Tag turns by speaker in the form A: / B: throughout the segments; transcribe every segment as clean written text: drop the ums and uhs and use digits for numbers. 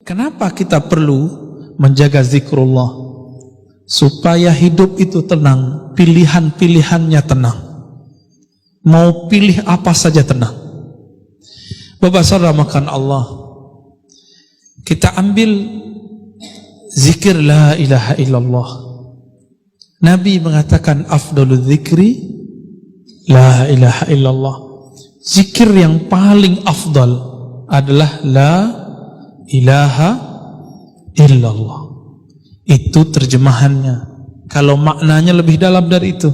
A: Kenapa kita perlu menjaga zikrullah? Supaya hidup itu tenang, pilihan-pilihannya tenang. Mau pilih apa saja tenang. Bapak saudara makan Allah, kita ambil zikir la ilaha illallah. Nabi mengatakan afdalul zikri la ilaha illallah. Zikir yang paling afdal adalah la ilaha illallah. Itu terjemahannya. Kalau maknanya lebih dalam dari itu,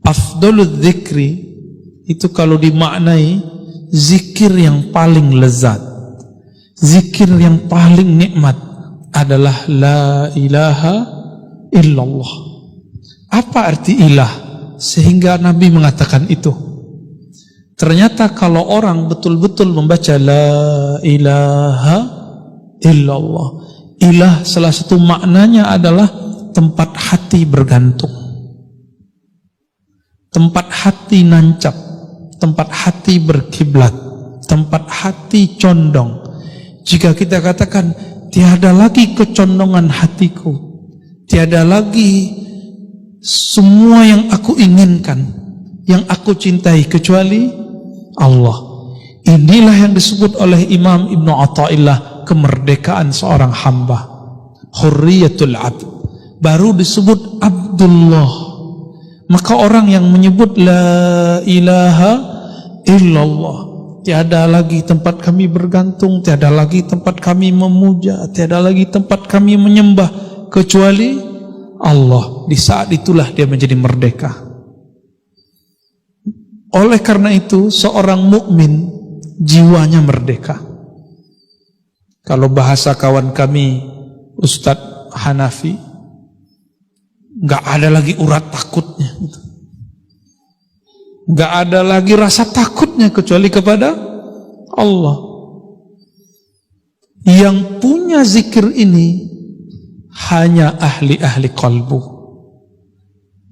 A: afdalul zikri itu kalau dimaknai zikir yang paling lezat, zikir yang paling nikmat adalah la ilaha illallah. Apa arti ilah sehingga Nabi mengatakan itu? Ternyata kalau orang betul-betul membaca la ilaha illallah, ilah salah satu maknanya adalah tempat hati bergantung, tempat hati nancap, tempat hati berkiblat, tempat hati condong. Jika kita katakan tiada lagi kecondongan hatiku, tiada lagi semua yang aku inginkan, yang aku cintai kecuali Allah. Inilah yang disebut oleh Imam Ibnu Athaillah kemerdekaan seorang hamba, hurriyatul abd. Baru disebut Abdullah. Maka orang yang menyebut la ilaha illallah, tiada lagi tempat kami bergantung, tiada lagi tempat kami memuja, tiada lagi tempat kami menyembah kecuali Allah. Di saat itulah dia menjadi merdeka. Oleh karena itu seorang mukmin jiwanya merdeka. Kalau bahasa kawan kami Ustadz Hanafi, nggak ada lagi urat takutnya, nggak ada lagi rasa takutnya kecuali kepada Allah. Yang punya zikir ini hanya ahli-ahli qalbu,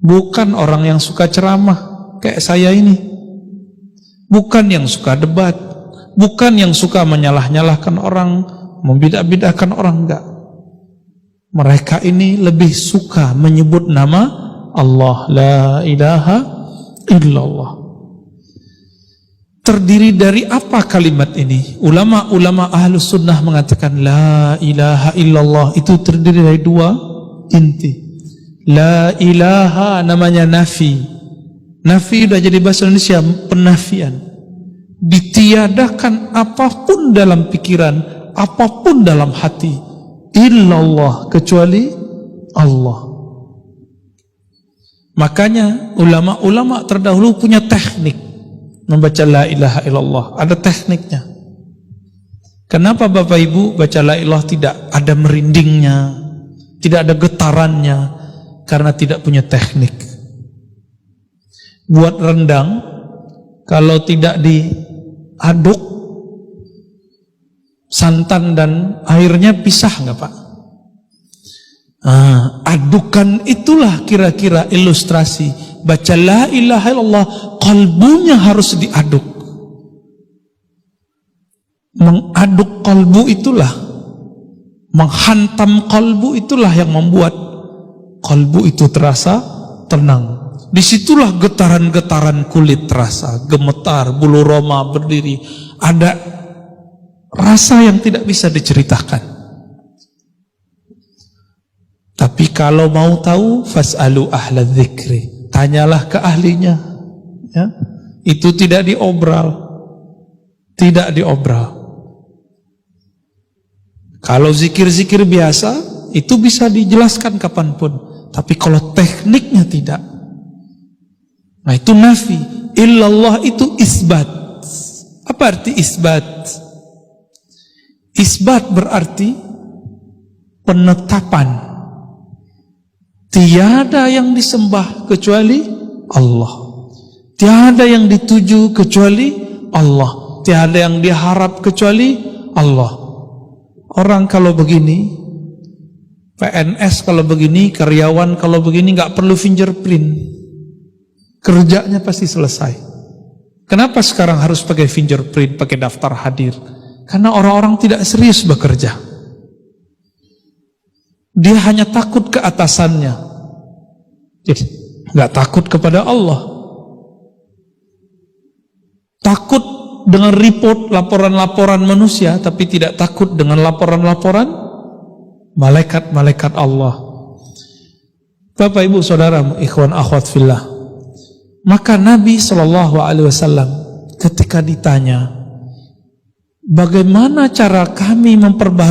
A: bukan orang yang suka ceramah kayak saya ini, bukan yang suka debat, bukan yang suka menyalah-nyalahkan orang, membidah-bidahkan orang, enggak. Mereka ini lebih suka menyebut nama Allah, la ilaha illallah. Terdiri dari apa kalimat ini? Ulama-ulama ahlus sunnah mengatakan la ilaha illallah itu terdiri dari dua inti. La ilaha namanya nafi. Nafi sudah jadi bahasa Indonesia penafian. Ditiadakan apapun dalam pikiran, apapun dalam hati, illallah kecuali Allah. Makanya ulama-ulama terdahulu punya teknik membaca la ilaha illallah, ada tekniknya. Kenapa Bapak Ibu baca la ilaha tidak ada merindingnya, tidak ada getarannya? Karena tidak punya teknik. Buat rendang, kalau tidak diaduk santan dan airnya pisah nggak Pak? Adukan itulah kira-kira ilustrasi baca la ilaha illallah, kalbunya harus diaduk. Mengaduk kalbu itulah, menghantam kalbu itulah yang membuat kalbu itu terasa tenang. Disitulah getaran-getaran kulit terasa, gemetar, bulu roma berdiri, ada rasa yang tidak bisa diceritakan. Tapi kalau mau tahu, fas'alu ahla dzikri, tanyalah ke ahlinya, ya. Itu tidak diobral, tidak diobral. Kalau zikir-zikir biasa itu bisa dijelaskan kapanpun, tapi kalau tekniknya tidak. Nah itu nafi. Illallah itu isbat. Apa arti isbat? Isbat berarti penetapan. Tiada yang disembah kecuali Allah, tiada yang dituju kecuali Allah, tiada yang diharap kecuali Allah. Orang kalau begini, PNS kalau begini, karyawan kalau begini, nggak perlu fingerprint, kerjanya pasti selesai. Kenapa sekarang harus pakai fingerprint, pakai daftar hadir? Karena orang-orang tidak serius bekerja. Dia hanya takut ke atasannya. Jadi nggak takut kepada Allah. Takut dengan report laporan-laporan manusia, tapi tidak takut dengan laporan-laporan malaikat-malaikat Allah. Bapak ibu saudara, ikhwan akhwat fillah. Maka Nabi SAW ketika ditanya, bagaimana cara kami memperbaharui